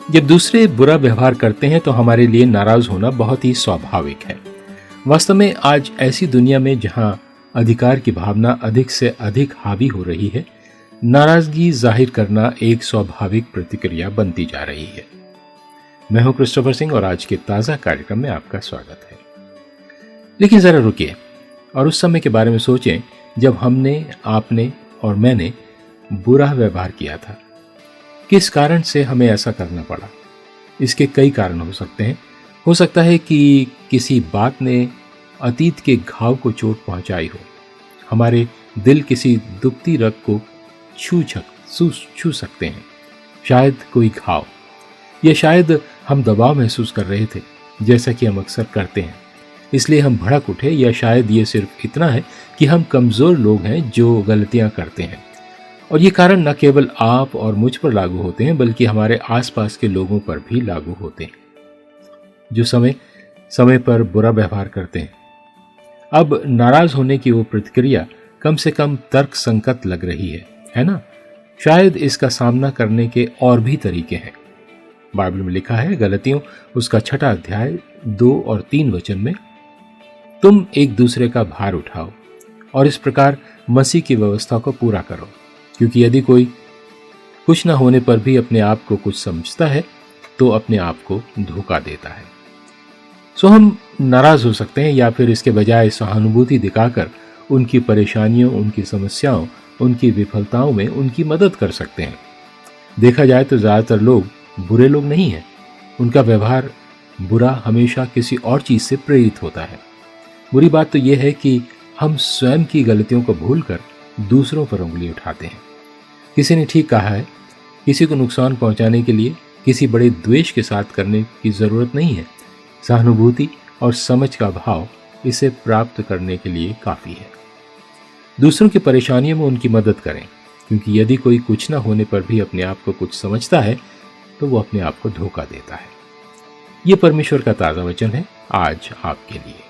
जब दूसरे बुरा व्यवहार करते हैं तो हमारे लिए नाराज होना बहुत ही स्वाभाविक है। वास्तव में आज ऐसी दुनिया में जहां अधिकार की भावना अधिक से अधिक हावी हो रही है, नाराजगी जाहिर करना एक स्वाभाविक प्रतिक्रिया बनती जा रही है। मैं हूं क्रिस्टोफर सिंह और आज के ताजा कार्यक्रम में आपका स्वागत है। लेकिन जरा रुकिए और उस समय के बारे में सोचें जब हमने, आपने और मैंने बुरा व्यवहार किया था। किस कारण से हमें ऐसा करना पड़ा? इसके कई कारण हो सकते हैं। हो सकता है कि किसी बात ने अतीत के घाव को चोट पहुंचाई हो। हमारे दिल किसी दुखती रग को छू सकते हैं। शायद कोई घाव, या शायद हम दबाव महसूस कर रहे थे, जैसा कि हम अक्सर करते हैं, इसलिए हम भड़क उठे। या शायद ये सिर्फ इतना है कि हम कमज़ोर लोग हैं जो गलतियां करते हैं। और ये कारण न केवल आप और मुझ पर लागू होते हैं, बल्कि हमारे आसपास के लोगों पर भी लागू होते हैं जो समय समय पर बुरा व्यवहार करते हैं। अब नाराज होने की वो प्रतिक्रिया कम से कम तर्क संगत लग रही है ना? शायद इसका सामना करने के और भी तरीके हैं। बाइबल में लिखा है, गलतियों उसका 6 अध्याय 2 और 3 वचन में, तुम एक दूसरे का भार उठाओ और इस प्रकार मसीह की व्यवस्था को पूरा करो, क्योंकि यदि कोई कुछ न होने पर भी अपने आप को कुछ समझता है तो अपने आप को धोखा देता है। सो हम नाराज हो सकते हैं या फिर इसके बजाय सहानुभूति दिखाकर उनकी परेशानियों, उनकी समस्याओं, उनकी विफलताओं में उनकी मदद कर सकते हैं। देखा जाए तो ज़्यादातर लोग बुरे लोग नहीं हैं। उनका व्यवहार बुरा हमेशा किसी और चीज़ से प्रेरित होता है। बुरी बात तो यह है कि हम स्वयं की गलतियों को भूलकर दूसरों पर उंगली उठाते हैं। किसी ने ठीक कहा है, किसी को नुकसान पहुंचाने के लिए किसी बड़े द्वेष के साथ करने की ज़रूरत नहीं है। सहानुभूति और समझ का भाव इसे प्राप्त करने के लिए काफ़ी है। दूसरों की परेशानियों में उनकी मदद करें, क्योंकि यदि कोई कुछ न होने पर भी अपने आप को कुछ समझता है तो वो अपने आप को धोखा देता है। ये परमेश्वर का ताज़ा वचन है आज आपके लिए।